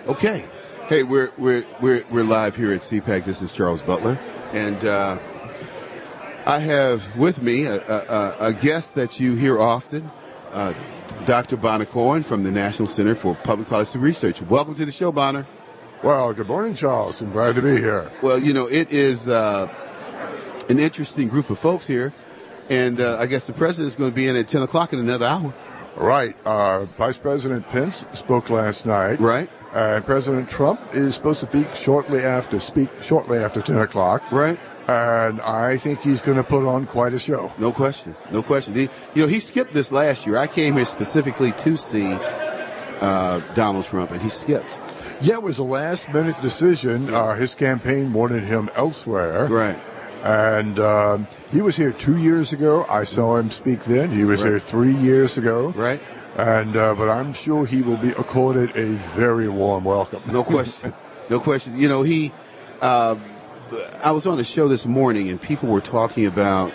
Okay. Hey, we're live here at CPAC. This is Charles Butler, and I have with me a guest that you hear often, Dr. Cohen from the National Center for Public Policy Research. Welcome to the show, Bonner. Well, good morning, Charles. I'm glad to be here. Well, you know, it is an interesting group of folks here, and I guess the president is going to be in at 10 o'clock in another hour. Right. Vice President Pence spoke last night. Right. And President Trump is supposed to speak shortly after 10 o'clock. Right. And I think he's going to put on quite a show. No question. No question. He skipped this last year. I came here specifically to see Donald Trump, and he skipped. Yeah, it was a last-minute decision. His campaign wanted him elsewhere. Right. And he was here 2 years ago. I saw him speak then. He was here 3 years ago. Right. And but I'm sure he will be accorded a very warm welcome. No question. No question. You know, I was on a show this morning, and people were talking about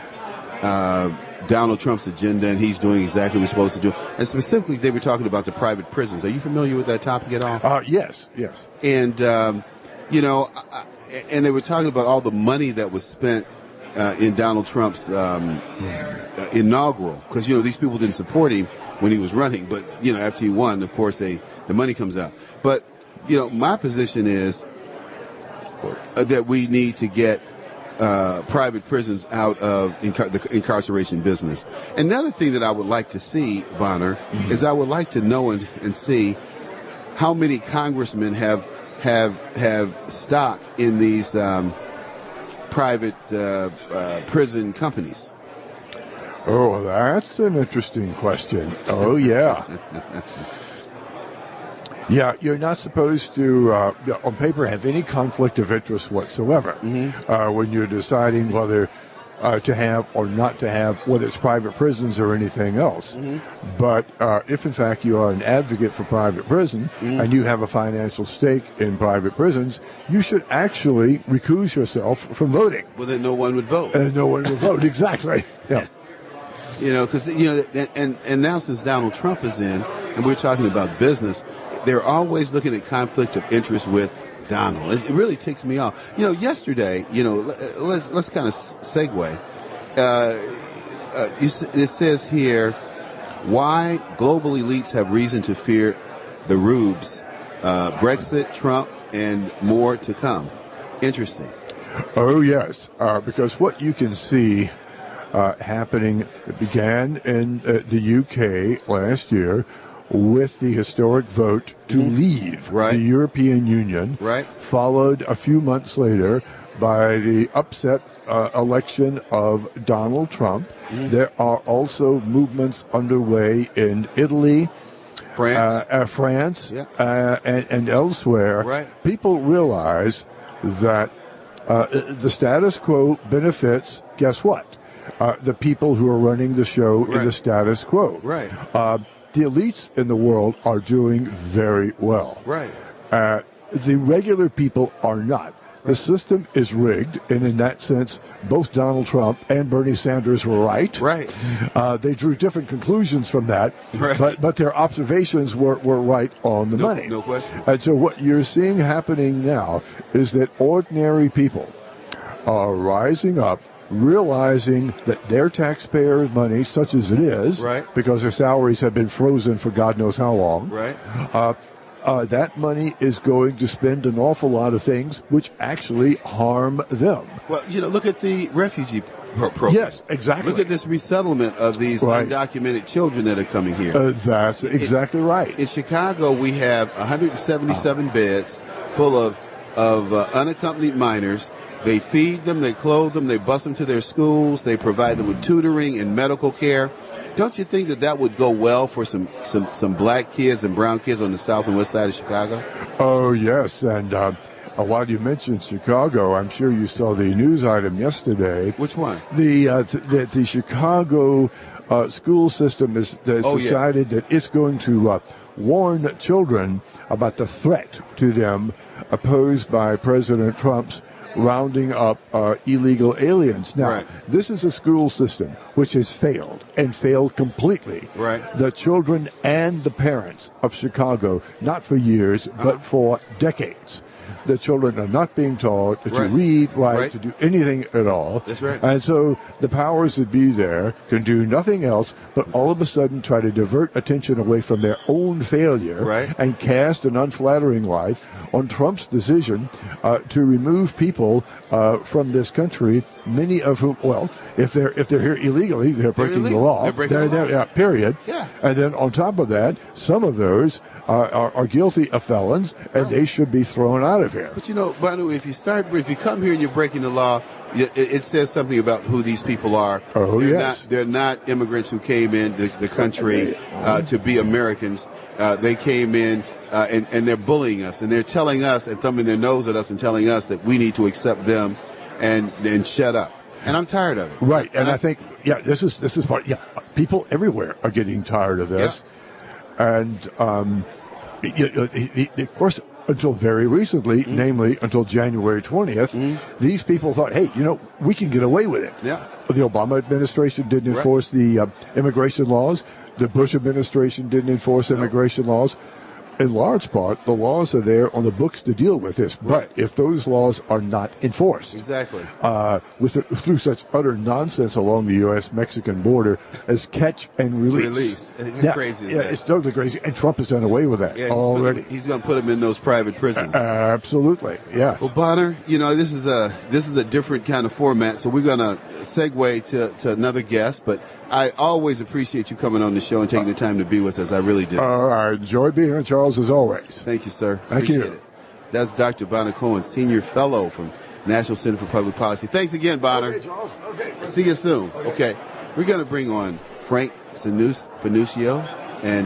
Donald Trump's agenda, and he's doing exactly what he's supposed to do. And specifically, they were talking about the private prisons. Are you familiar with that topic at all? Yes. And, you know, and they were talking about all the money that was spent in Donald Trump's inaugural, because, you know, these people didn't support him when he was running. But, you know, after he won, of course, the money comes out. But, you know, my position is that we need to get private prisons out of the incarceration business. Another thing that I would like to see, Bonner, is I would like to know and see how many congressmen have stock in these private prison companies. Oh, that's an interesting question. Oh, yeah. Yeah, you're not supposed to, on paper, have any conflict of interest whatsoever when you're deciding whether to have or not to have, whether it's private prisons or anything else. But if, in fact, you are an advocate for private prison and you have a financial stake in private prisons, you should actually recuse yourself from voting. Well, then no one would vote. No one would vote, exactly. Yeah. You know, because, you know, and now since Donald Trump is in, and we're talking about business, they're always looking at conflict of interest with Donald. It really ticks me off. You know, yesterday, you know, let's kind of segue. It says here, why global elites have reason to fear the rubes, Brexit, Trump, and more to come. Interesting. Oh, yes, because what you can see happening, it began in the UK last year with the historic vote to leave the European Union, followed a few months later by the upset election of Donald Trump. There are also movements underway in Italy, France, and elsewhere. People realize that the status quo benefits, guess what? The people who are running the show in the status quo. The elites in the world are doing very well. The regular people are not. The system is rigged, and in that sense, both Donald Trump and Bernie Sanders were right. They drew different conclusions from that, but their observations were right on the money. No question. And so what you're seeing happening now is that ordinary people are rising up, realizing that their taxpayer money, such as it is, because their salaries have been frozen for God knows how long, that money is going to spend an awful lot of things which actually harm them. Well, you know, look at the refugee program. Yes, exactly. Look at this resettlement of these undocumented children that are coming here. That's exactly right. In Chicago, we have 177 beds full of unaccompanied minors. They feed them, they clothe them, they bus them to their schools, they provide them with tutoring and medical care. Don't you think that would go well for some black kids and brown kids on the south and west side of Chicago? Oh, yes. And while you mentioned Chicago, I'm sure you saw the news item yesterday. Which one? The Chicago school system has decided that it's going to warn children about the threat to them posed by President Trump's rounding up illegal aliens. Now, this is a school system which has failed and failed completely. The children and the parents of Chicago, not for years, but for decades. The children are not being taught to read, write, to do anything at all. That's right. And so the powers that be there can do nothing else but all of a sudden try to divert attention away from their own failure and cast an unflattering light on Trump's decision to remove people from this country, many of whom, well, if they're here illegally, they're breaking the law. They're breaking the law. Yeah, period. Yeah. And then on top of that, some of those are guilty of felons, and they should be thrown out of here. But, you know, by the way, if you come here and you're breaking the law, it says something about who these people are. Oh, yes. They're not immigrants who came in the country to be Americans. They came in and they're bullying us, and they're telling us and thumbing their nose at us and telling us that we need to accept them and shut up. And I'm tired of it. Right. And I think, this is part. Yeah, people everywhere are getting tired of this. And of course, until very recently, namely until January 20th, these people thought, hey, we can get away with it. The Obama administration didn't enforce the immigration laws. The Bush administration didn't enforce immigration laws. In large part, the laws are there on the books to deal with this. But if those laws are not enforced, through such utter nonsense along the U.S.-Mexican border as catch and release. It's crazy. It's totally crazy. And Trump has done away with that already. He's going to put them in those private prisons. Absolutely, yeah. Well, Bonner, this is a different kind of format, so we're going to segue to another guest. But I always appreciate you coming on the show and taking the time to be with us. I really do. I enjoy being here, Charles, as always. Thank you, sir. Thank you. Appreciate it. That's Dr. Bonner Cohen, Senior Fellow from National Center for Public Policy. Thanks again, Bonner. Okay, Charles. Okay. See you soon. Okay. We're going to bring on Frank Finuccio.